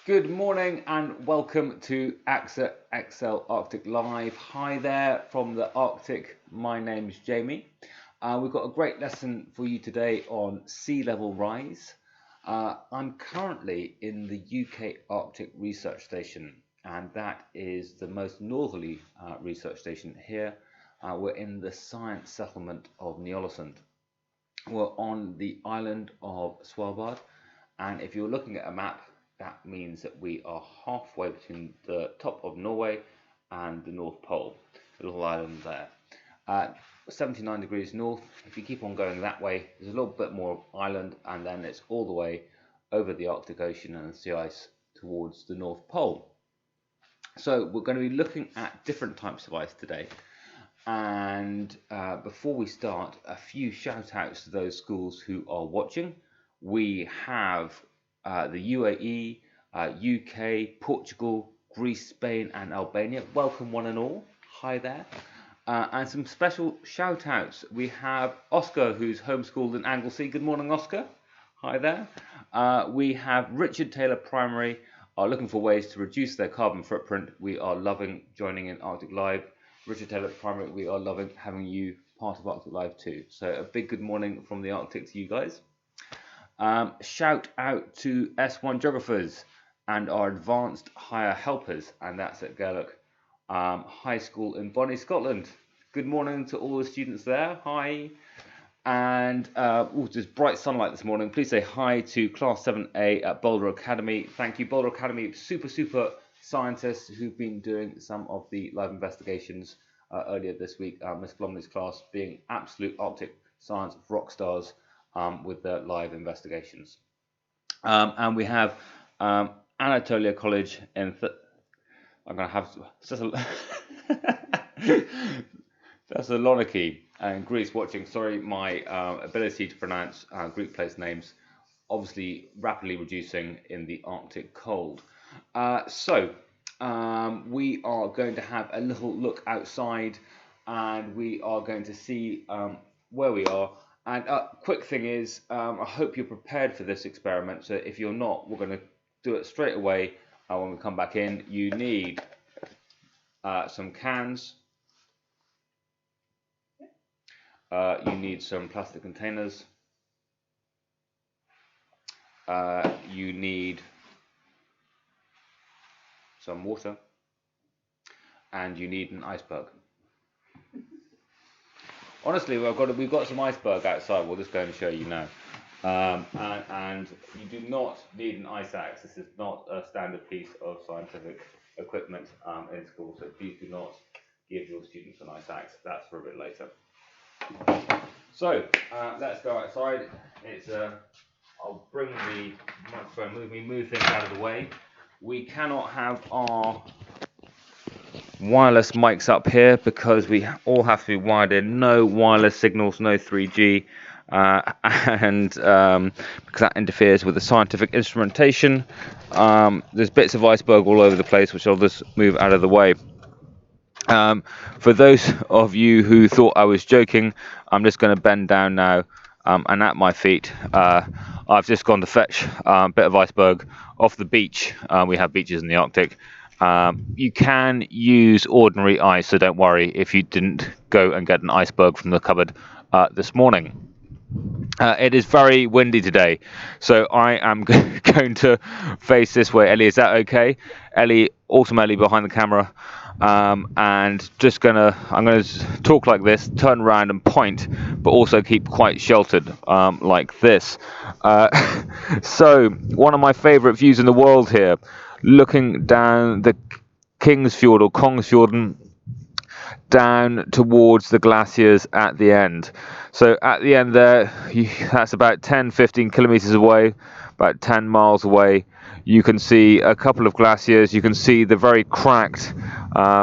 Good morning and welcome to AXA XL Arctic Live. Hi there from the Arctic. My name's Jamie. We've got a great lesson for you today on sea level rise. I'm currently in the UK Arctic Research Station, and that is the most northerly research station here. We're in the science settlement of Ny-Ålesund. We're on the island of Svalbard, and if you're looking at a map, that means that we are halfway between the top of Norway and the North Pole, the little island there. 79 degrees north. If you keep on going that way, there's a little bit more island, and then it's all the way over the Arctic Ocean and the sea ice towards the North Pole. So we're going to be looking at different types of ice today. And before we start, a few shout outs to those schools who are watching. We have the UAE, UK, Portugal, Greece, Spain and Albania. Welcome one and all. Hi there. And some special shout outs. We have Oscar, who's homeschooled in Anglesey. Good morning, Oscar. Hi there. We have Richard Taylor Primary, are looking for ways to reduce their carbon footprint. We are loving joining in Arctic Live. Richard Taylor Primary, we are loving having you part of Arctic Live too. So a big good morning from the Arctic to you guys. Shout out to S1 Geographers and our advanced hire helpers, and that's at Gaelic High School in Bonnie, Scotland. Good morning to all the students there. Hi. And there's bright sunlight this morning. Please say hi to Class 7A at Boulder Academy. Thank you, Boulder Academy. Super scientists who've been doing some of the live investigations earlier this week. Miss Blomley's class being absolute Arctic science rock stars with their live investigations. And we have Anatolia College in I'm going to have Thessaloniki in Greece watching. Sorry, my ability to pronounce Greek place names obviously rapidly reducing in the Arctic cold. So we are going to have a little look outside, and we are going to see where we are. And quick thing is, I hope you're prepared for this experiment. So if you're not, we're going to do it straight away when we come back in. You need some cans. You need some plastic containers. You need some water. And you need an iceberg. Honestly, we've got some iceberg outside. We'll just go and show you now. And you do not need an ice axe. This is not a standard piece of scientific equipment in school. So please do not give your students an ice axe. That's for a bit later. So let's go outside. I'll bring the microphone. Move things out of the way. We cannot have our wireless mics up here because we all have to be wired in. No wireless signals, no 3G, and because that interferes with the scientific instrumentation. There's bits of iceberg all over the place, which I'll just move out of the way. For those of you who thought I was joking, I'm just going to bend down now, and at my feet I've just gone to fetch a bit of iceberg off the beach. We have beaches in the Arctic. You can use ordinary ice, so don't worry if you didn't go and get an iceberg from the cupboard this morning. It is very windy today, so I am going to face this way. Ellie, is that okay? Ellie, ultimately behind the camera, and I'm gonna talk like this, turn around and point, but also keep quite sheltered, like this. So one of my favourite views in the world here, looking down the Kingsfjord or Kongsfjorden, down towards the glaciers at the end. So at the end there, that's about 10-15 kilometers away, about 10 miles away. You can see a couple of glaciers. You can see the very cracked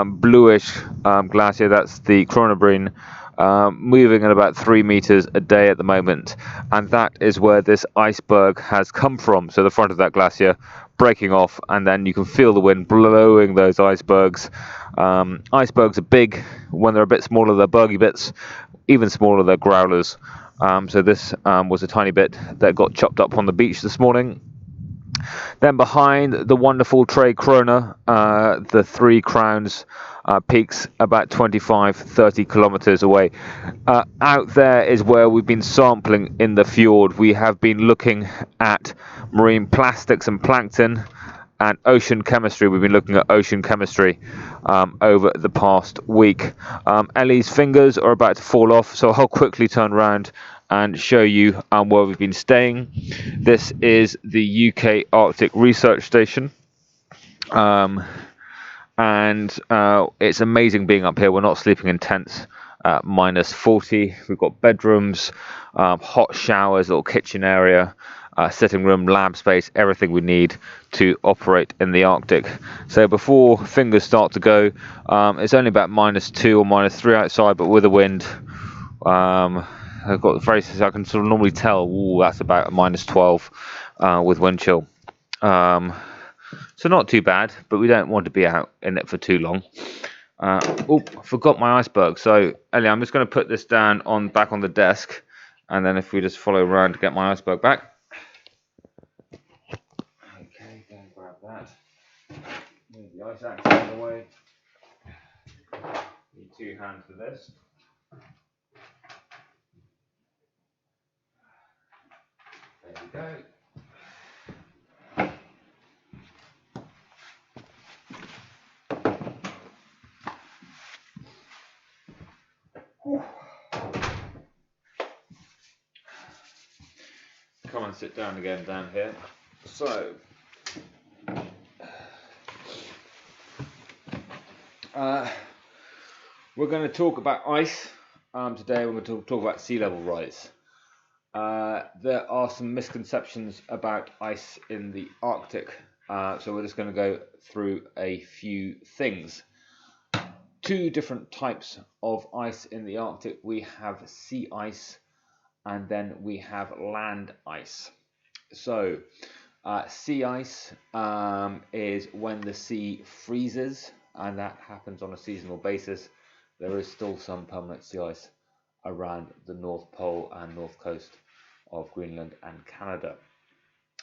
bluish glacier, that's the Kronebreen, moving at about 3 meters a day at the moment, and that is where this iceberg has come from. So the front of that glacier breaking off, and then you can feel the wind blowing those icebergs. Icebergs are big. When they're a bit smaller, they're bergy bits. Even smaller, they're growlers. So this was a tiny bit that got chopped up on the beach this morning. Then behind the wonderful Tre Corona, the Three Crowns peaks about 25-30 kilometers away. Out there is where we've been sampling in the fjord. We have been looking at marine plastics and plankton and ocean chemistry. We've been looking at ocean chemistry over the past week. Ellie's fingers are about to fall off, so I'll quickly turn around and show you where we've been staying. This is the UK Arctic Research Station. And it's amazing being up here. We're not sleeping in tents at -40. We've got bedrooms, hot showers, little kitchen area, sitting room, lab space, everything we need to operate in the Arctic. So before fingers start to go, it's only about -2 or -3 outside, but with the wind, I've got the phrases I can sort of normally tell, ooh, that's about a -12 with wind chill. So not too bad, but we don't want to be out in it for too long. Oh, I forgot my iceberg. So, Ellie, I'm just going to put this down back on the desk, and then if we just follow around to get my iceberg back. Okay, go and grab that. Move the ice axe out of the way. Need 2 hands for this. There we go. Come and sit down again down here. So, we're going to talk about ice. Today we're going to talk about sea level rise. There are some misconceptions about ice in the Arctic. So we're just going to go through a few things. 2 different types of ice in the Arctic. We have sea ice and then we have land ice. So sea ice is when the sea freezes, and that happens on a seasonal basis. There is still some permanent sea ice around the North Pole and north coast of Greenland and Canada.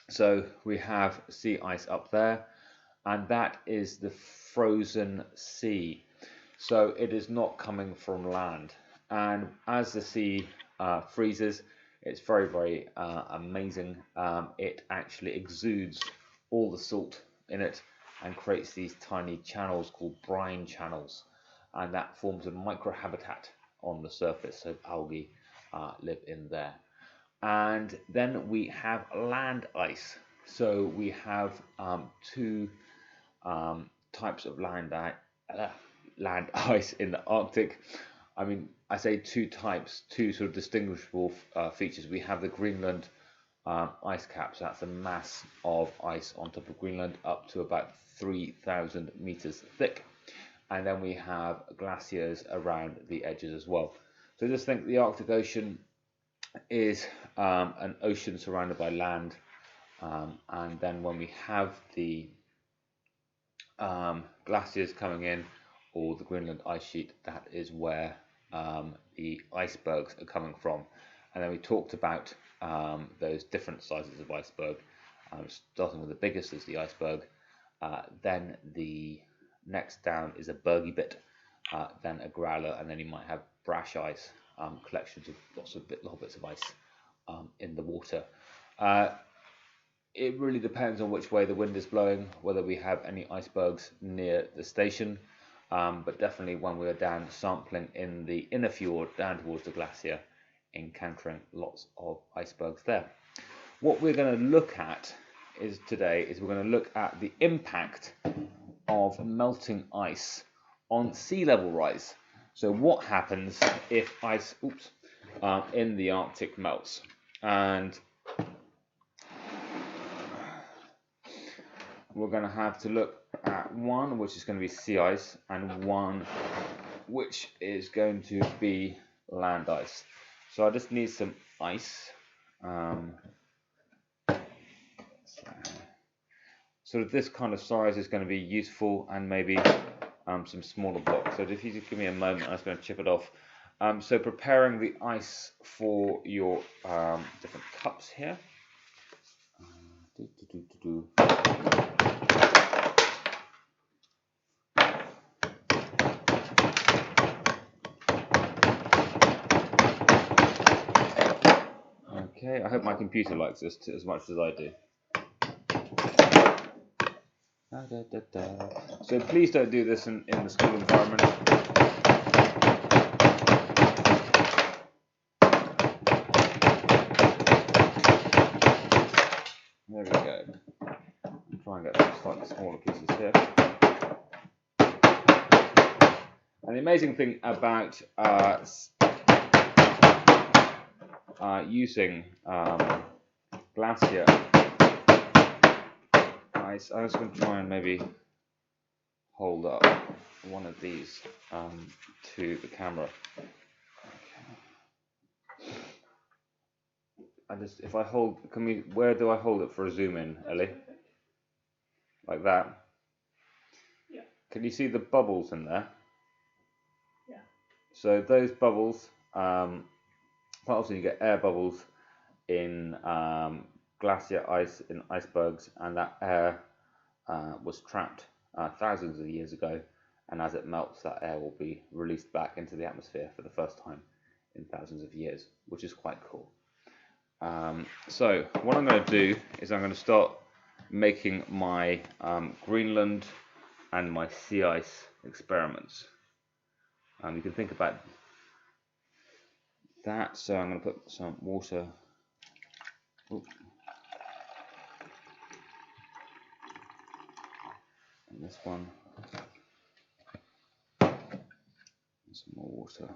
So we have sea ice up there, and that is the frozen sea. So it is not coming from land. And as the sea freezes, it's very, very amazing. It actually exudes all the salt in it and creates these tiny channels called brine channels. And that forms a microhabitat on the surface, so algae live in there. And then we have land ice. So we have 2 types of land ice in the Arctic. I mean, I say 2 types, 2 sort of distinguishable features. We have the Greenland ice caps. That's a mass of ice on top of Greenland up to about 3,000 meters thick. And then we have glaciers around the edges as well. So just think the Arctic Ocean is an ocean surrounded by land. And then when we have the glaciers coming in, or the Greenland ice sheet, that is where the icebergs are coming from. And then we talked about those different sizes of iceberg, starting with the biggest is the iceberg, then the next down is a bergy bit, then a growler, and then you might have brash ice, collections of lots of little bits of ice in the water. It really depends on which way the wind is blowing, whether we have any icebergs near the station, but definitely when we are down sampling in the inner fjord down towards the glacier, encountering lots of icebergs there. What we're going to look at today is we're going to look at the impact of melting ice on sea level rise. So what happens if ice in the Arctic melts? And we're going to have to look at one which is going to be sea ice and one which is going to be land ice. So I just need some ice. Sort of this kind of size is going to be useful, and maybe some smaller blocks. So if you just give me a moment, I'm just going to chip it off. So preparing the ice for your different cups here. Okay, I hope my computer likes this as much as I do. So please don't do this in the school environment. There we go. I'll try and get some slightly smaller pieces here. And the amazing thing about using glacier ice, I was going to try and maybe hold up one of these to the camera. If I hold, where do I hold it for a zoom in, Ellie? Like that? Yeah. Can you see the bubbles in there? Yeah. So those bubbles, quite often you get air bubbles in glacier ice, in icebergs, and that air was trapped thousands of years ago, and as it melts, that air will be released back into the atmosphere for the first time in thousands of years, which is quite cool. So what I'm going to do is I'm going to start making my Greenland and my sea ice experiments. You can think about that. So I'm going to put some water. Oops. And this one. And some more water.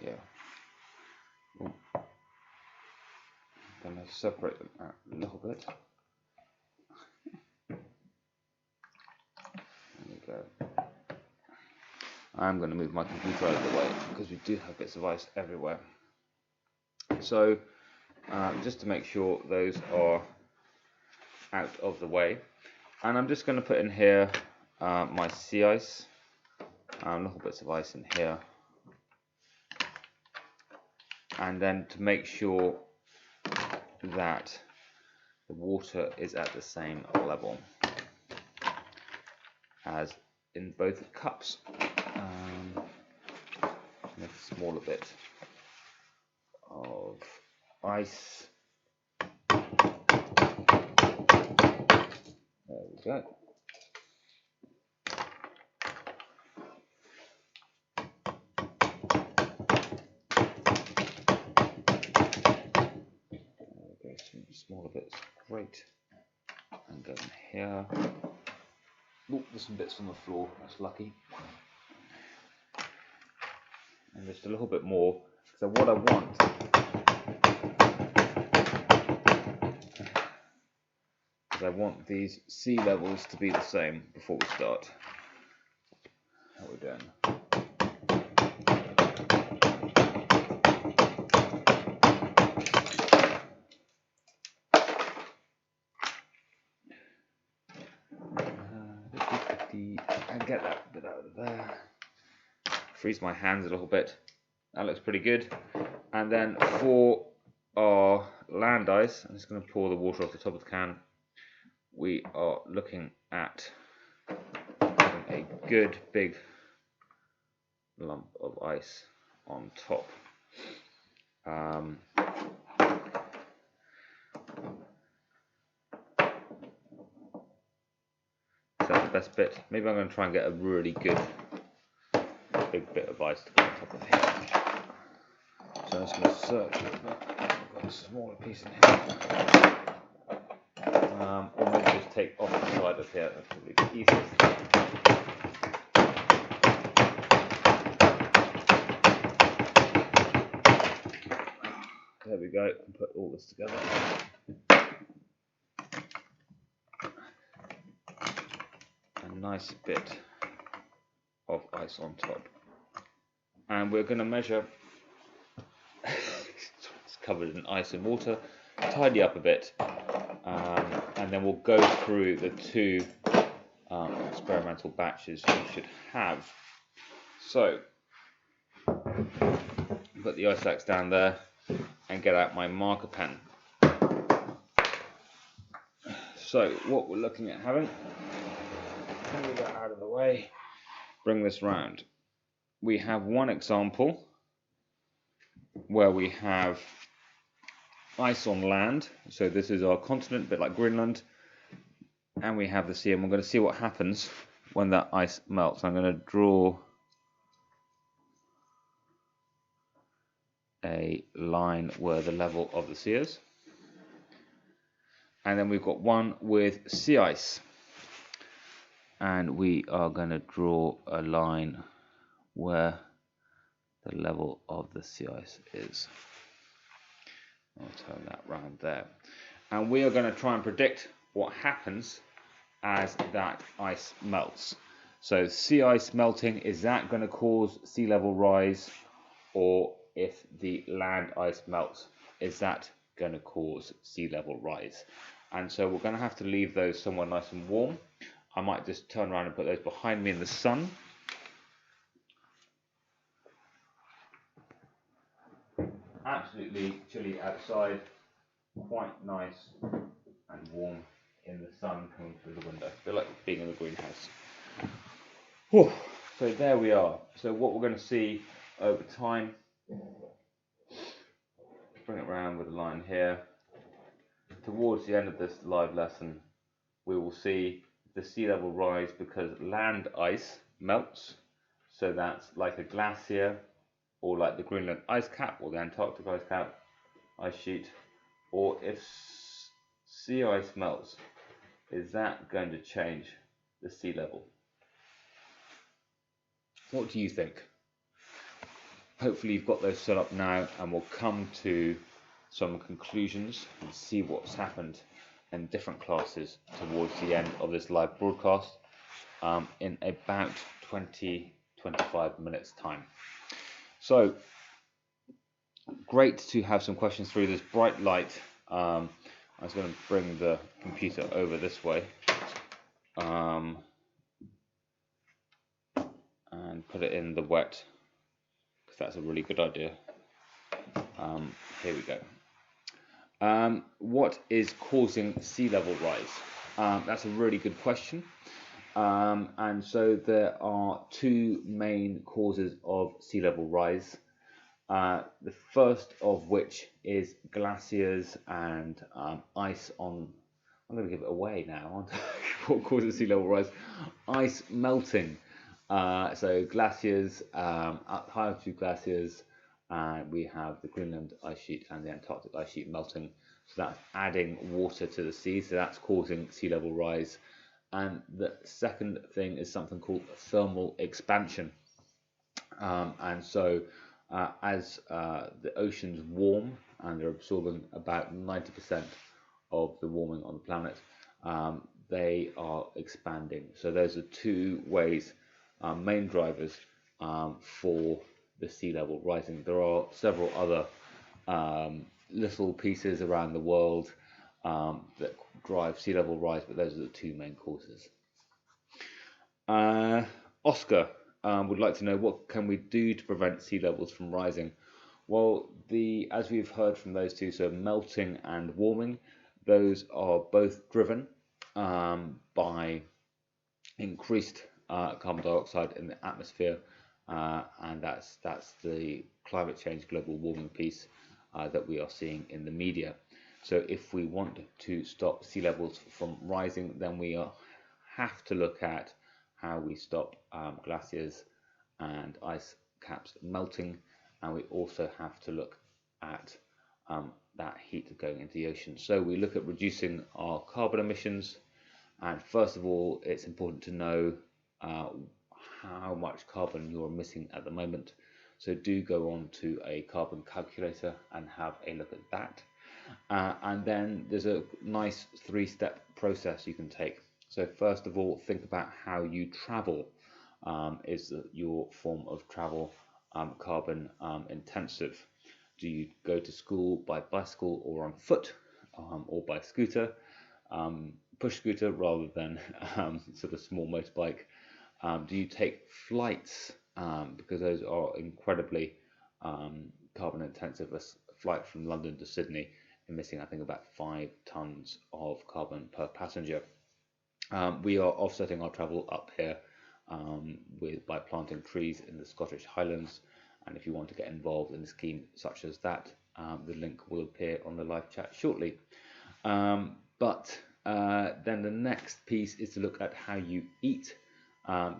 Here. Ooh. I'm going to separate them out a little bit. There we go. I'm going to move my computer out of the way because we do have bits of ice everywhere. So just to make sure those are out of the way, and I'm just going to put in here my sea ice, little bits of ice in here, and then to make sure that the water is at the same level as in both cups. Make a smaller bit of ice. There we go. Some smaller bits, great, and go in here. Oh, there's some bits on the floor, that's lucky. And just a little bit more. So what I want is I want these sea levels to be the same before we start. How are we doing? And get that bit out of there. Freeze my hands a little bit. That looks pretty good. And then for our land ice, I'm just going to pour the water off the top of the can. We are looking at having a good big lump of ice on top. Is that the best bit? Maybe I'm going to try and get a really good big bit of ice to go on top of here. So I'm just going to search for I've got a smaller piece in here. Or maybe just take off the side of here, that's probably the easiest. There we go, and put all this together. A nice bit of ice on top. And we're going to measure, it's covered in ice and water, tidy up a bit, and then we'll go through the two experimental batches you should have. So, put the ice axe down there. and get out my marker pen. So what we're looking at having, move that out of the way, bring this round. We have one example where we have ice on land. So this is our continent, a bit like Greenland, and we have the sea, and we're going to see what happens when that ice melts. I'm going to draw a line where the level of the sea is. And then we've got one with sea ice. And we are going to draw a line where the level of the sea ice is. I'll turn that round there. And we are going to try and predict what happens as that ice melts. So sea ice melting, is that going to cause sea level rise? Or if the land ice melts, is that going to cause sea level rise? And so we're going to have to leave those somewhere nice and warm. I might just turn around and put those behind me in the sun. Absolutely chilly outside, quite nice and warm in the sun coming through the window. I feel like being in the greenhouse. Whew. So there we are. So what we're going to see over time, bring it around with a line here. Towards the end of this live lesson, we will see the sea level rise because land ice melts. So that's like a glacier, or like the Greenland ice cap, or the Antarctic ice cap, ice sheet. Or if sea ice melts, is that going to change the sea level? What do you think? Hopefully you've got those set up now, and we'll come to some conclusions and see what's happened in different classes towards the end of this live broadcast in about 20-25 minutes time. So great to have some questions through this bright light. I was going to bring the computer over this way and put it in the wet, because that's a really good idea. Here we go. What is causing sea level rise? That's a really good question. And so there are two main causes of sea level rise. The first of which is glaciers and ice on. I'm going to give it away now. What causes sea level rise? Ice melting. So glaciers, high altitude glaciers. We have the Greenland ice sheet and the Antarctic ice sheet melting. So that's adding water to the sea. So that's causing sea level rise. And the second thing is something called thermal expansion. And so as the oceans warm, and they're absorbing about 90% of the warming on the planet, they are expanding. So those are two ways, main drivers for the sea level rising. There are several other little pieces around the world that drive sea level rise, but those are the two main causes. Oscar would like to know, what can we do to prevent sea levels from rising? Well, as we've heard from those two, so melting and warming, those are both driven by increased carbon dioxide in the atmosphere, and that's the climate change, global warming piece that we are seeing in the media. So if we want to stop sea levels from rising, then we have to look at how we stop glaciers and ice caps melting, and we also have to look at that heat going into the ocean. So we look at reducing our carbon emissions, and first of all, it's important to know how much carbon you're emitting at the moment. So do go on to a carbon calculator and have a look at that. And then there's a nice 3-step process you can take. So first of all, think about how you travel. Is your form of travel carbon intensive? Do you go to school by bicycle or on foot, or by scooter, push scooter rather than sort of small motorbike? Do you take flights? Because those are incredibly carbon intensive as flight from London to Sydney, emitting, I think, about 5 tons of carbon per passenger. We are offsetting our travel up here by planting trees in the Scottish Highlands. And if you want to get involved in a scheme such as that, the link will appear on the live chat shortly. But then the next piece is to look at how you eat.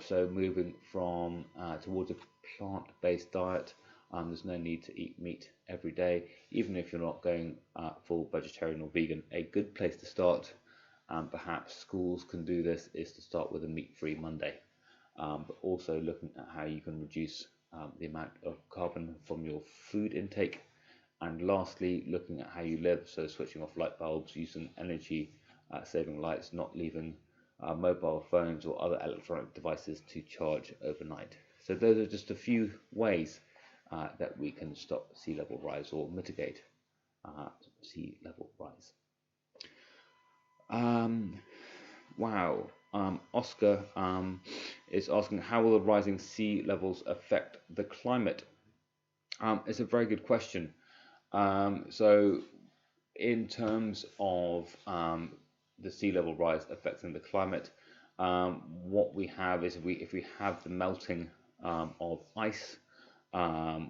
So moving from towards a plant-based diet. There's no need to eat meat every day, even if you're not going full vegetarian or vegan. A good place to start, perhaps schools can do this, is to start with a meat-free Monday. But also looking at how you can reduce the amount of carbon from your food intake. And lastly, looking at how you live, so switching off light bulbs, using energy saving lights, not leaving mobile phones or other electronic devices to charge overnight. So those are just a few ways that we can stop sea level rise or mitigate sea level rise. Wow. Oscar is asking, how will the rising sea levels affect the climate? It's a very good question. So in terms of the sea level rise affecting the climate, what we have is if we have the melting of ice,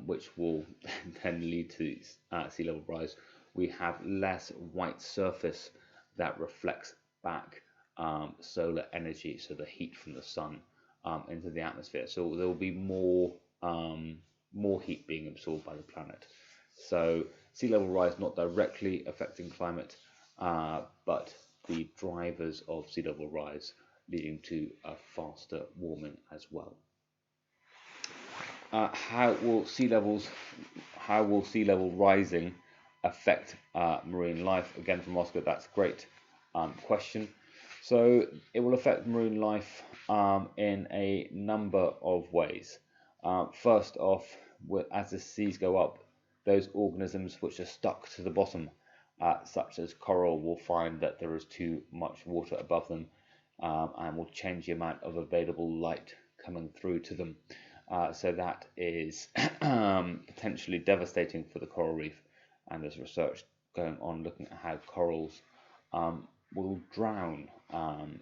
which will then lead to sea level rise, we have less white surface that reflects back solar energy, so the heat from the sun, into the atmosphere. So there will be more heat being absorbed by the planet. So sea level rise not directly affecting climate, but the drivers of sea level rise leading to a faster warming as well. How will sea level rising affect marine life? Again, from Oscar, that's a great question. So it will affect marine life in a number of ways. First off, as the seas go up, those organisms which are stuck to the bottom, such as coral, will find that there is too much water above them, and will change the amount of available light coming through to them. So that is potentially devastating for the coral reef, and there's research going on looking at how corals will drown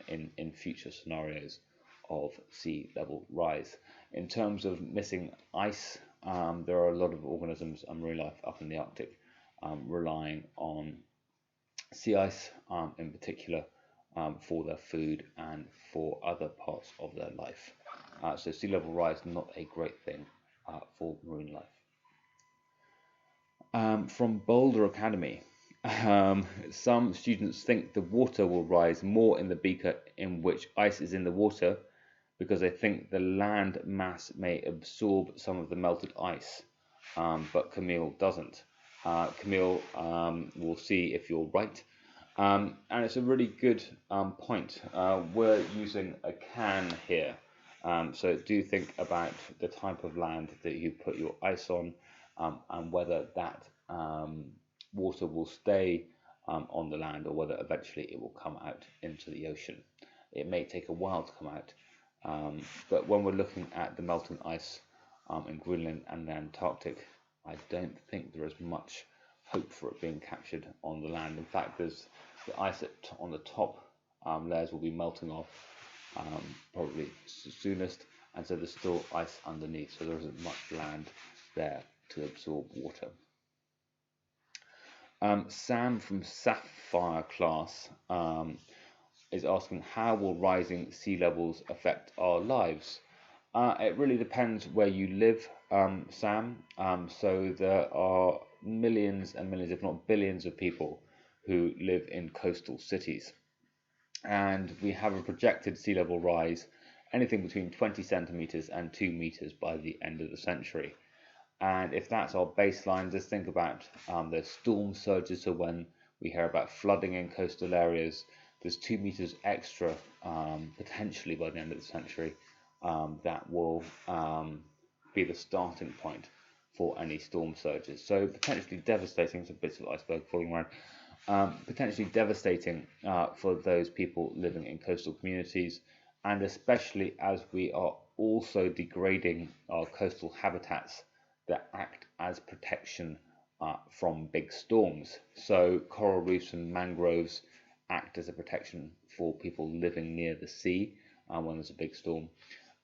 in future scenarios of sea level rise. In terms of missing ice, there are a lot of organisms and marine life up in the Arctic relying on sea ice in particular for their food and for other parts of their life. So sea level rise, not a great thing for marine life. From Boulder Academy, some students think the water will rise more in the beaker in which ice is in the water, because they think the land mass may absorb some of the melted ice, but Camille doesn't. Camille, will see if you're right. And it's a really good point. We're using a can here, so do think about the type of land that you put your ice on, and whether that water will stay on the land, or whether eventually it will come out into the ocean. It may take a while to come out, but when we're looking at the melting ice in Greenland and the Antarctic, I don't think there is much hope for it being captured on the land. In fact, there's the ice on the top layers will be melting off probably soonest, and so there's still ice underneath, so there isn't much land there to absorb water. Sam from Sapphire class is asking, how will rising sea levels affect our lives? It really depends where you live, Sam. So there are millions and millions, if not billions, of people who live in coastal cities. And we have a projected sea level rise anything between 20 centimeters and 2 meters by the end of the century. And if that's our baseline, just think about the storm surges. So when we hear about flooding in coastal areas, there's 2 meters extra potentially by the end of the century that will be the starting point for any storm surges. So potentially devastating, some bits of iceberg falling around, potentially devastating for those people living in coastal communities, and especially as we are also degrading our coastal habitats that act as protection from big storms. So coral reefs and mangroves act as a protection for people living near the sea when there's a big storm.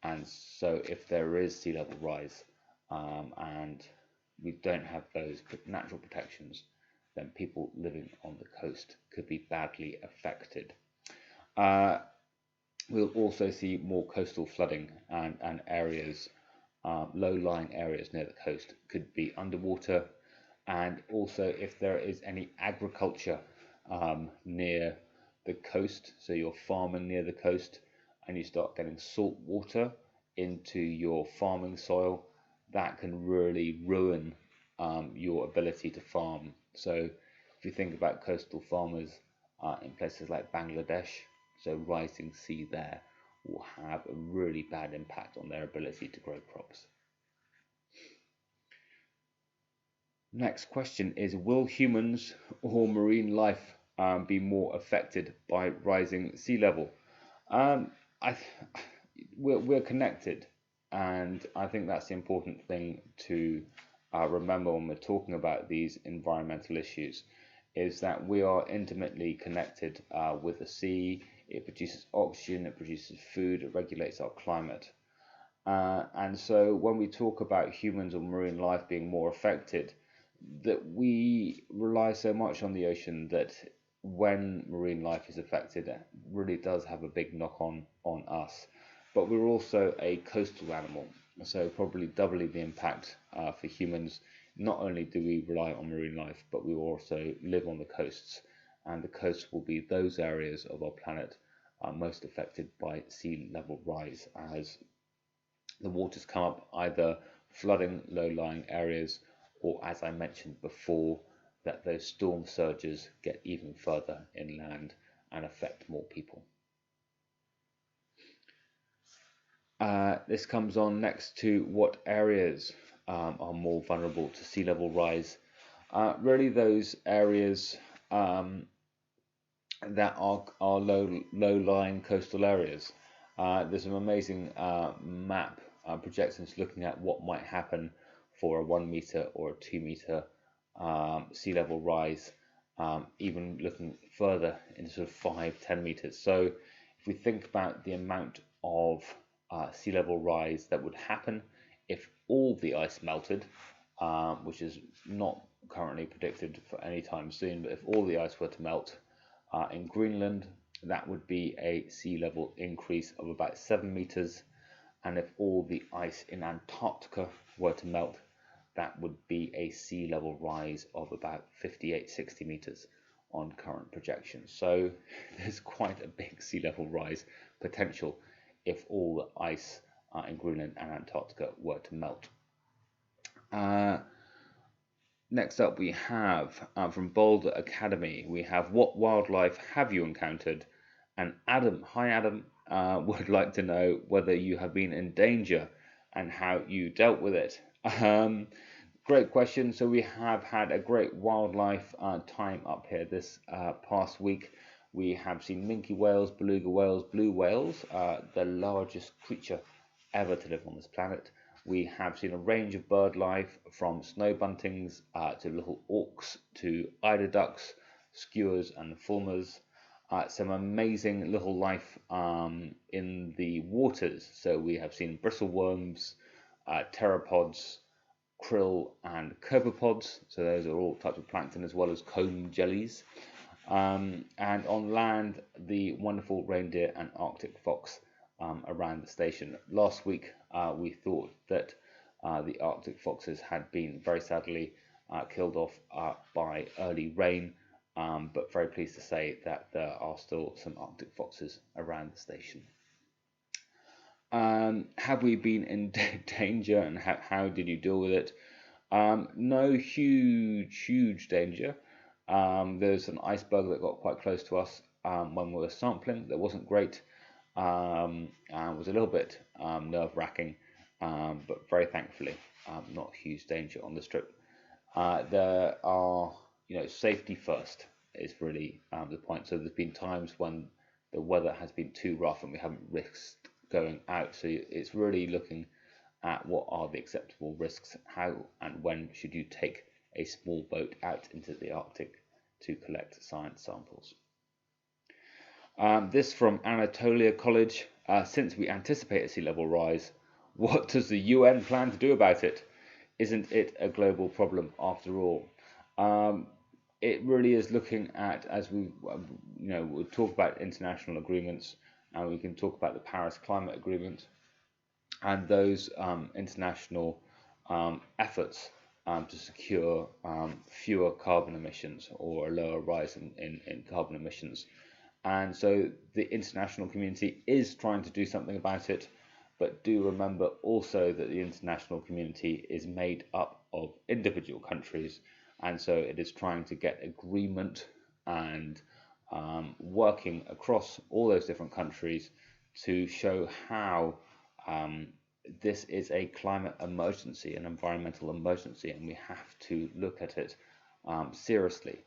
And so if there is sea level rise and we don't have those natural protections, then people living on the coast could be badly affected. We'll also see more coastal flooding and areas, low-lying areas near the coast could be underwater. And also if there is any agriculture near the coast, so you're farming near the coast and you start getting salt water into your farming soil, that can really ruin your ability to farm. So if you think about coastal farmers in places like Bangladesh, so rising sea there will have a really bad impact on their ability to grow crops. Next question is, will humans or marine life be more affected by rising sea level? We're connected, and I think that's the important thing to remember when we're talking about these environmental issues, is that we are intimately connected with the sea. It produces oxygen, it produces food, it regulates our climate. And so when we talk about humans or marine life being more affected, that we rely so much on the ocean that when marine life is affected, it really does have a big knock on us. But we're also a coastal animal, so probably doubly the impact for humans. Not only do we rely on marine life, but we also live on the coasts, and the coasts will be those areas of our planet most affected by sea level rise, as the waters come up, either flooding low-lying areas, or as I mentioned before, that those storm surges get even further inland and affect more people. This comes on next to what areas are more vulnerable to sea level rise. Really those areas that are low-lying coastal areas. There's an amazing map projections looking at what might happen for a 1 meter or a 2 meter sea level rise, even looking further into sort of 5-10 meters. So if we think about the amount of sea level rise that would happen if all the ice melted, which is not currently predicted for any time soon, but if all the ice were to melt in Greenland, that would be a sea level increase of about 7 meters. And if all the ice in Antarctica were to melt, that would be a sea level rise of about 58-60 meters on current projections. So there's quite a big sea level rise potential if all the ice in Greenland and Antarctica were to melt. Next up we have from Boulder Academy, we have, what wildlife have you encountered? And Adam, hi Adam, would like to know whether you have been in danger and how you dealt with it. Great question. So we have had a great wildlife time up here this past week. We have seen minke whales, beluga whales, blue whales, the largest creature ever to live on this planet. We have seen a range of bird life, from snow buntings to little auks to eider ducks, skuas and fulmars. Some amazing little life in the waters. So we have seen bristleworms, pteropods, krill and copepods. So those are all types of plankton, as well as comb jellies. And on land, the wonderful reindeer and Arctic fox around the station. Last week we thought that the Arctic foxes had been very sadly killed off by early rain, but very pleased to say that there are still some Arctic foxes around the station. Have we been in danger, and how did you deal with it? No huge danger. There's an iceberg that got quite close to us when we were sampling. That wasn't great, and was a little bit nerve-wracking, but very thankfully not huge danger on this trip. There are, safety first is really the point. So there's been times when the weather has been too rough and we haven't risked going out. So it's really looking at what are the acceptable risks, how and when should you take a small boat out into the Arctic to collect science samples. This from Anatolia College. Since we anticipate a sea level rise, what does the UN plan to do about it? Isn't it a global problem after all? It really is looking at, as we'll talk about international agreements, and we can talk about the Paris Climate Agreement and those international efforts to secure fewer carbon emissions or a lower rise in carbon emissions. And so the international community is trying to do something about it, but do remember also that the international community is made up of individual countries, and so it is trying to get agreement and working across all those different countries to show how this is a climate emergency, an environmental emergency, and we have to look at it seriously.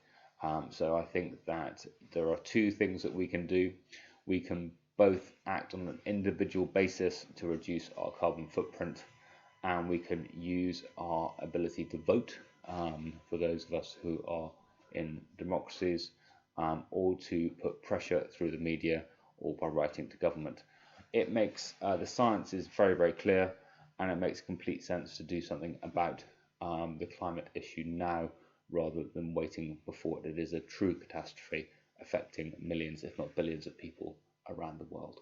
So I think that there are two things that we can do. We can both act on an individual basis to reduce our carbon footprint, and we can use our ability to vote for those of us who are in democracies, or to put pressure through the media or by writing to government. It makes the science is very, very clear, and it makes complete sense to do something about the climate issue now, rather than waiting before it is a true catastrophe affecting millions, if not billions, of people around the world.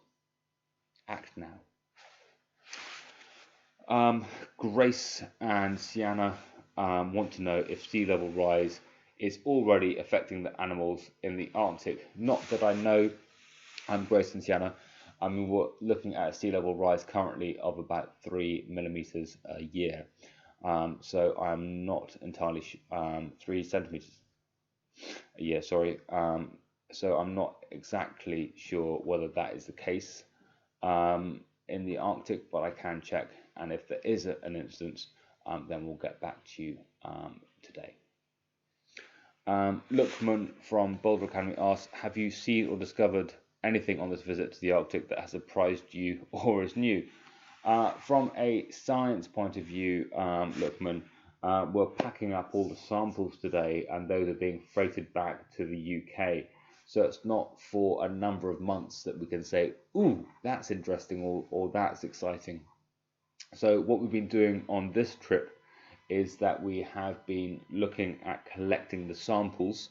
Act now. Grace and Sienna want to know if sea level rise is already affecting the animals in the Arctic. Not that I know. Grace and Sienna. We're looking at a sea level rise currently of about 3 millimeters a year. So I'm not entirely 3 centimeters a year, sorry. So I'm not exactly sure whether that is the case in the Arctic, but I can check. And if there is an instance, then we'll get back to you today. Lookman from Boulder Academy asks, have you seen or discovered anything on this visit to the Arctic that has surprised you or is new? From a science point of view, Lookman, we're packing up all the samples today, and those are being freighted back to the UK. So it's not for a number of months that we can say, ooh, that's interesting, or that's exciting. So what we've been doing on this trip is that we have been looking at collecting the samples.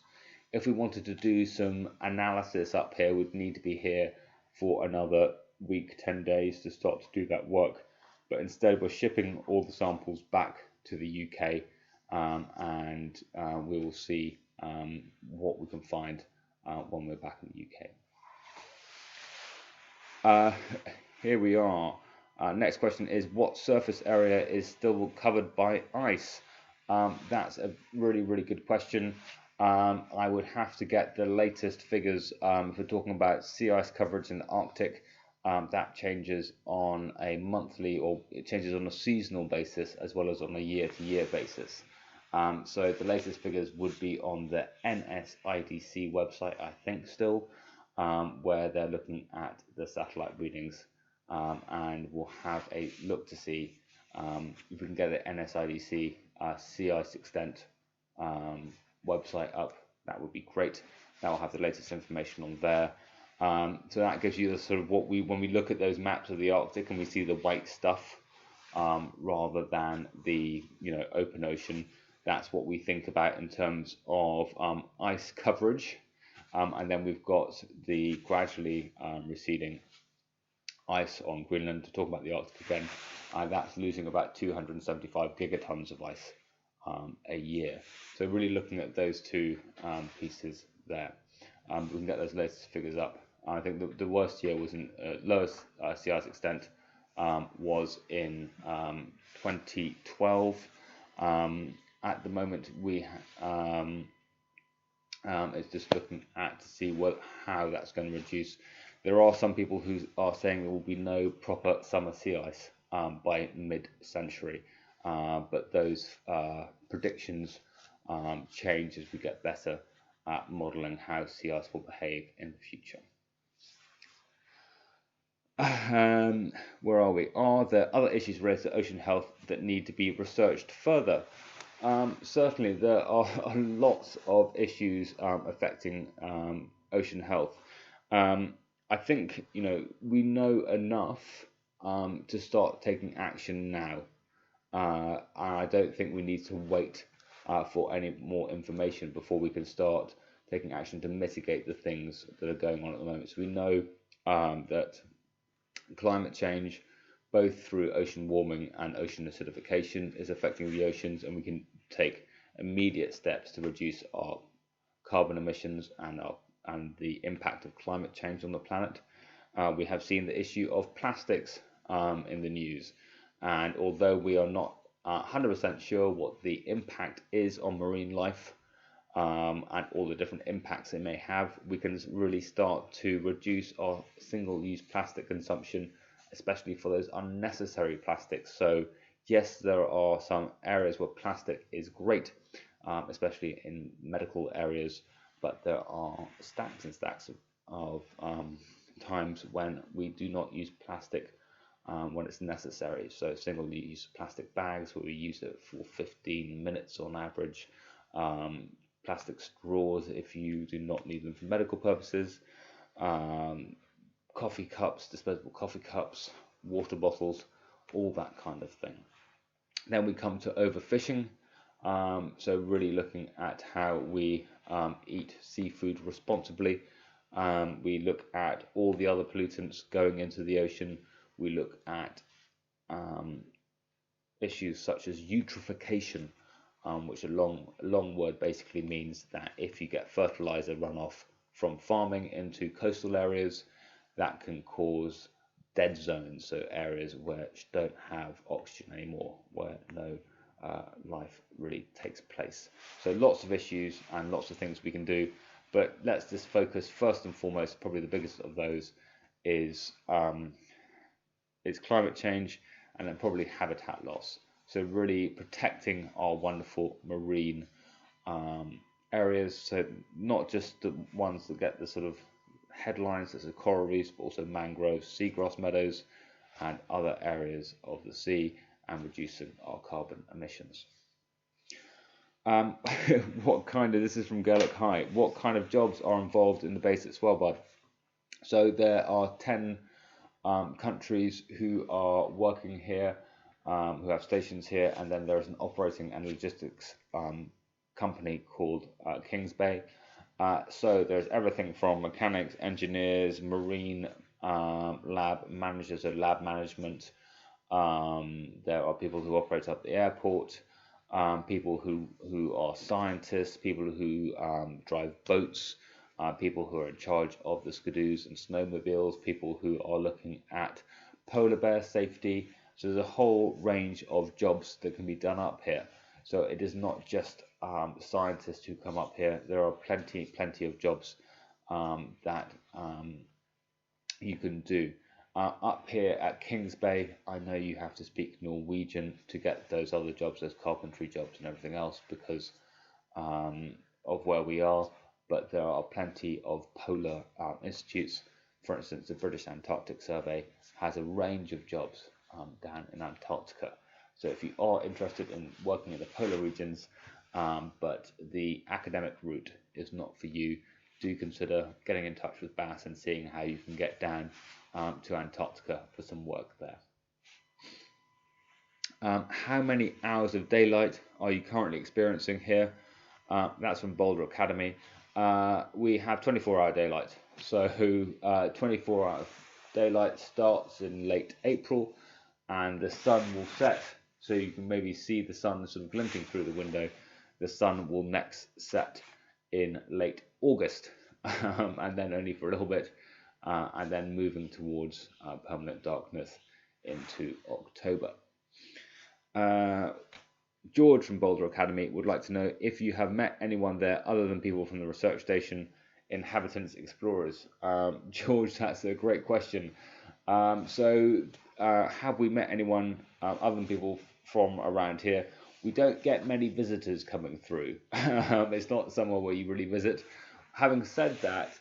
If we wanted to do some analysis up here, we'd need to be here for another week, 10 days to start to do that work. But instead, we're shipping all the samples back to the UK, and we will see what we can find when we're back in the UK. Here we are. Next question is, what surface area is still covered by ice? That's a really, really good question. I would have to get the latest figures. If we're talking about sea ice coverage in the Arctic, that changes on a monthly, or it changes on a seasonal basis as well as on a year-to-year basis. So the latest figures would be on the NSIDC website, I think still, where they're looking at the satellite readings, and we'll have a look to see if we can get the NSIDC sea ice extent website up. That would be great. That will have the latest information on there. So that gives you the sort of when we look at those maps of the Arctic and we see the white stuff rather than the open ocean, that's what we think about in terms of ice coverage. And then we've got the gradually receding ice on Greenland. To talk about the Arctic again, that's losing about 275 gigatons of ice a year. So really looking at those two pieces there. We can get those latest figures up. I think the worst year was in lowest sea ice extent was in 2012. At the moment, we it's just looking at to see how that's going to reduce. There are some people who are saying there will be no proper summer sea ice by mid-century, but those predictions change as we get better at modelling how sea ice will behave in the future. Where are we? Are there other issues related to ocean health that need to be researched further? Certainly, there are lots of issues affecting ocean health. Um, I think we know enough to start taking action now. And I don't think we need to wait for any more information before we can start taking action to mitigate the things that are going on at the moment. So we know that climate change, both through ocean warming and ocean acidification, is affecting the oceans, and we can take immediate steps to reduce our carbon emissions and the impact of climate change on the planet. We have seen the issue of plastics in the news, and although we are not 100% sure what the impact is on marine life, and all the different impacts it may have, we can really start to reduce our single-use plastic consumption, especially for those unnecessary plastics. So yes, there are some areas where plastic is great, especially in medical areas, but there are stacks and stacks of times when we do not use plastic when it's necessary. So single-use plastic bags where we use it for 15 minutes on average. Plastic straws if you do not need them for medical purposes, coffee cups, disposable coffee cups, water bottles, all that kind of thing. Then we come to overfishing, so really looking at how we eat seafood responsibly. We look at all the other pollutants going into the ocean. We look at issues such as eutrophication, which a long word basically means that if you get fertilizer runoff from farming into coastal areas, that can cause dead zones, so areas which don't have oxygen anymore, where no life really takes place. So lots of issues and lots of things we can do, but let's just focus first and foremost. Probably the biggest of those is climate change, and then probably habitat loss. So really protecting our wonderful marine areas, so not just the ones that get the sort of headlines as coral reefs, but also mangroves, seagrass meadows, and other areas of the sea, and reducing our carbon emissions. This is from Gaelic High, what kind of jobs are involved in the base at Svalbard? So there are 10 countries who are working here, who have stations here, and then there is an operating and logistics company called Kings Bay. So there's everything from mechanics, engineers, marine lab managers, or lab management. There are people who operate up the airport, people who are scientists, people who drive boats, people who are in charge of the skidoos and snowmobiles, people who are looking at polar bear safety. So there's a whole range of jobs that can be done up here. So it is not just scientists who come up here. There are plenty of jobs that you can do. Up here at Kings Bay, I know you have to speak Norwegian to get those other jobs, those carpentry jobs and everything else, because of where we are. But there are plenty of polar institutes. For instance, the British Antarctic Survey has a range of jobs down in Antarctica. So if you are interested in working in the polar regions, but the academic route is not for you, do consider getting in touch with BAS and seeing how you can get down to Antarctica for some work there. How many hours of daylight are you currently experiencing here? That's from Boulder Academy. We have 24-hour daylight. So 24-hour daylight starts in late April, and the sun will set. So you can maybe see the sun sort of glinting through the window. The sun will next set in late August, and then only for a little bit, and then moving towards permanent darkness into October. George from Boulder Academy would like to know if you have met anyone there other than people from the research station, inhabitants, explorers. George, that's a great question. Have we met anyone other than people from around here? We don't get many visitors coming through. It's not somewhere where you really visit. Having said that,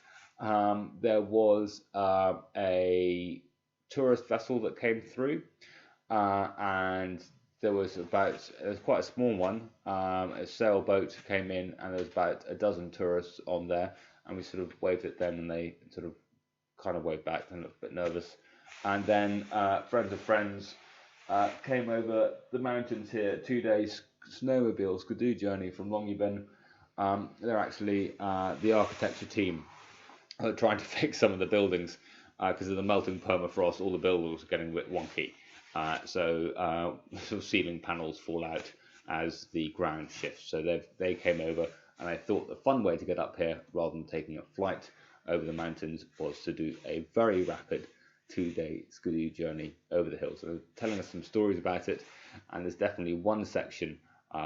there was a tourist vessel that came through, and there was quite a small one. A sailboat came in, and there was about a dozen tourists on there, and we sort of waved at them, and they sort of kind of waved back and looked a bit nervous. And then friends of friends came over the mountains here, 2 days snowmobile skidoo journey from Longyearbyen. They're actually the architecture team trying to fix some of the buildings because of the melting permafrost. All the buildings are getting a bit wonky, so sort of ceiling panels fall out as the ground shifts. So they came over, and I thought the fun way to get up here, rather than taking a flight over the mountains, was to do a very rapid 2 day skidoo journey over the hills. So they're telling us some stories about it, and there's definitely one section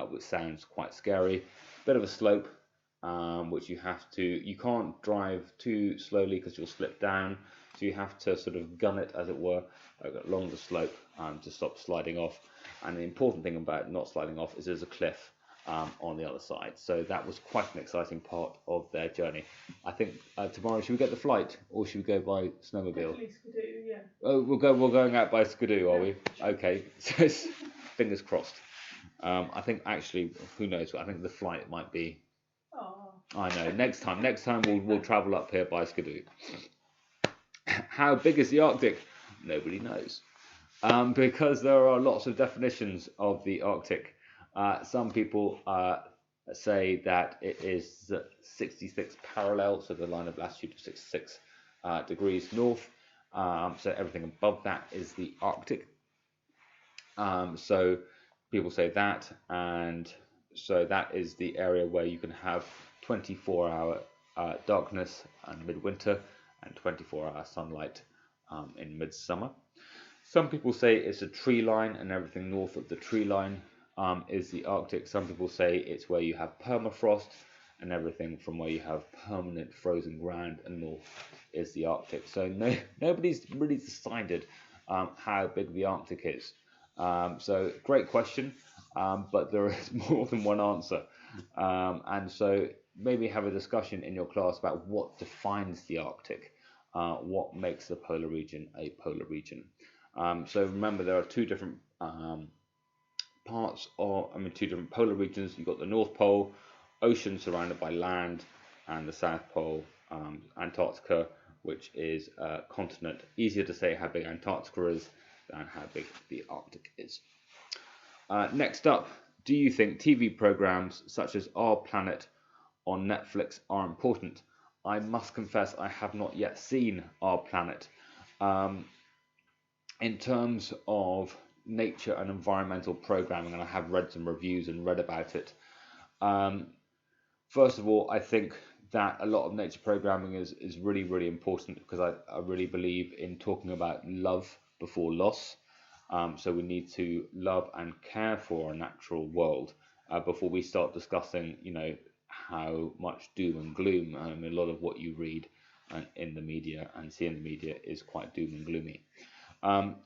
which sounds quite scary. Bit of a slope, which you can't drive too slowly because you'll slip down, so you have to sort of gun it, as it were, along the slope to stop sliding off. And the important thing about not sliding off is there's a cliff on the other side. So that was quite an exciting part of their journey. I think tomorrow, should we get the flight or should we go by snowmobile? Definitely skidoo, yeah. Oh, we're going out by skidoo, are we? Yeah. Okay, so it's, fingers crossed. I think actually, who knows? I think the flight might be. Oh. I know. Next time we'll travel up here by skidoo. How big is the Arctic? Nobody knows, because there are lots of definitions of the Arctic. Some people say that it is 66 parallel, so the line of latitude of 66 degrees north. So everything above that is the Arctic. So people say that, and so that is the area where you can have 24-hour darkness in midwinter and 24-hour sunlight in midsummer. Some people say it's a tree line, and everything north of the tree line is the Arctic. Some people say it's where you have permafrost, and everything from where you have permanent frozen ground and north is the Arctic. So nobody's really decided how big the Arctic is. So great question, but there is more than one answer. And so maybe have a discussion in your class about what defines the Arctic, what makes the polar region a polar region. So remember, there are two different two different polar regions. You've got the North Pole, ocean surrounded by land, and the South Pole, Antarctica, which is a continent. Easier to say how big Antarctica is than how big the Arctic is. Next up, do you think TV programs such as Our Planet on Netflix are important? I must confess I have not yet seen Our Planet. In terms of nature and environmental programming, and I have read some reviews and read about it. First of all, I think that a lot of nature programming is really, really important, because I really believe in talking about love before loss. So we need to love and care for our natural world before we start discussing, how much doom and gloom. A lot of what you read in the media and see in the media is quite doom and gloomy.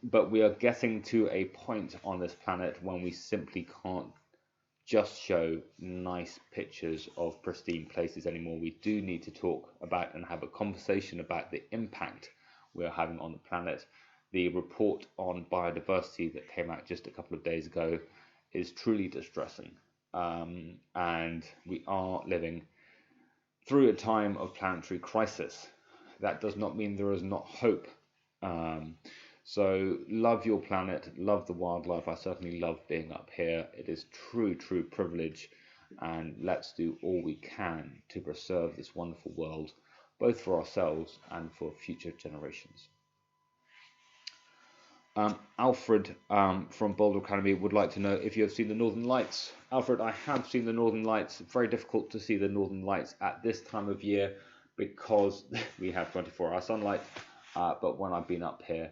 But we are getting to a point on this planet when we simply can't just show nice pictures of pristine places anymore. We do need to talk about and have a conversation about the impact we are having on the planet. The report on biodiversity that came out just a couple of days ago is truly distressing. And we are living through a time of planetary crisis. That does not mean there is not hope. So love your planet, love the wildlife. I certainly love being up here. It is true privilege, and let's do all we can to preserve this wonderful world, both for ourselves and for future generations. Alfred from Boulder Academy would like to know if you have seen the Northern Lights. Alfred, I have seen the Northern Lights. It's very difficult to see the Northern Lights at this time of year because we have 24-hour sunlight, but when I've been up here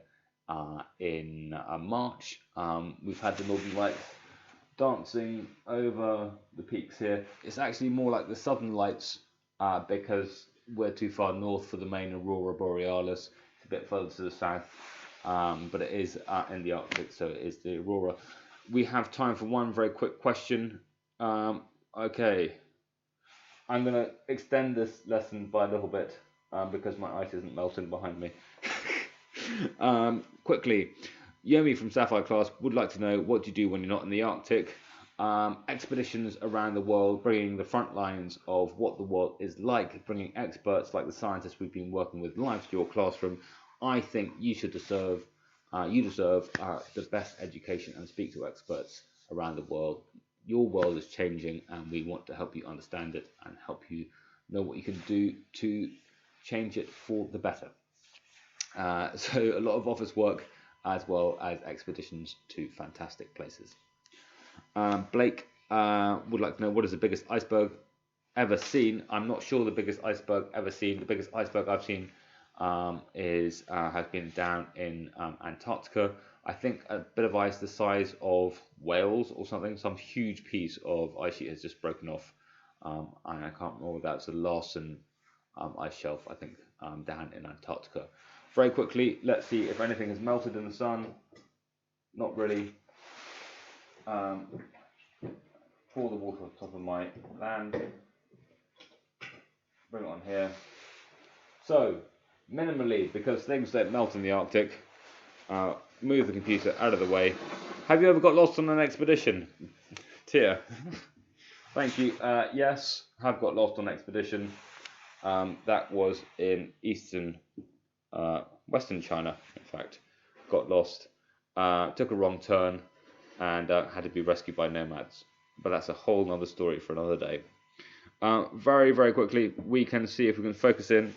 in March, we've had the Northern Lights dancing over the peaks here. It's actually more like the Southern Lights because we're too far north for the main Aurora Borealis. It's a bit further to the south, but it is in the Arctic, so it is the Aurora. We have time for one very quick question. Okay, I'm going to extend this lesson by a little bit because my ice isn't melting behind me. Quickly, Yomi from Sapphire class would like to know, what do you do when you're not in the Arctic? Expeditions around the world, bringing the front lines of what the world is like, bringing experts like the scientists we've been working with live to your classroom. I think you deserve the best education and speak to experts around the world. Your world is changing, and we want to help you understand it and help you know what you can do to change it for the better. So a lot of office work as well as expeditions to fantastic places. Blake would like to know, what is the biggest iceberg ever seen? I'm not sure the biggest iceberg ever seen. The biggest iceberg I've seen has been down in Antarctica. I think a bit of ice the size of Wales or something. Some huge piece of ice sheet has just broken off. And I can't remember whether that's the Larsen ice shelf, I think, down in Antarctica. Very quickly, let's see if anything has melted in the sun. Not really. Pour the water on top of my land. Bring it on here. So, minimally, because things don't melt in the Arctic, move the computer out of the way. Have you ever got lost on an expedition? Tia. Thank you. Yes, have got lost on an expedition. That was in Western China, in fact. Got lost, took a wrong turn, and had to be rescued by nomads. But that's a whole other story for another day. Very, very quickly, we can see if we can focus in.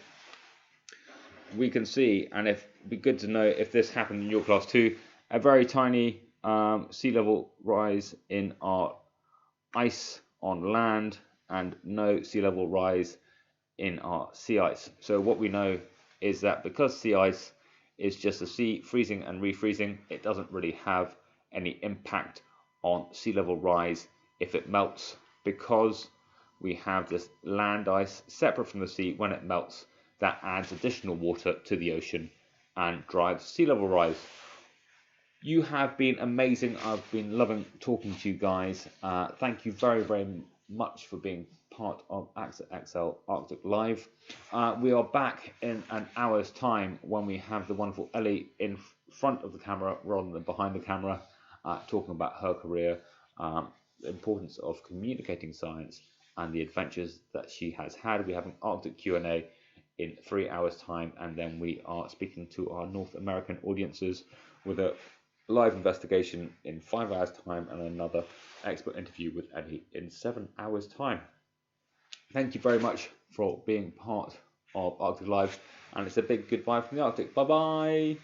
We can see, and it'd be good to know if this happened in your class too, a very tiny sea level rise in our ice on land and no sea level rise in our sea ice. So what we know is that because sea ice is just the sea freezing and refreezing, it doesn't really have any impact on sea level rise if it melts, because we have this land ice separate from the sea. When it melts, that adds additional water to the ocean and drives sea level rise. You have been amazing. I've been loving talking to you guys. Thank you very, very much for being part of AXA XL Arctic Live. We are back in an hour's time when we have the wonderful Ellie in front of the camera rather than behind the camera, talking about her career, the importance of communicating science and the adventures that she has had. We have an Arctic Q&A in 3 hours time, and then we are speaking to our North American audiences with a live investigation in 5 hours time and another expert interview with Eddie in 7 hours time. Thank you very much for being part of Arctic Live, and it's a big goodbye from the Arctic. Bye bye.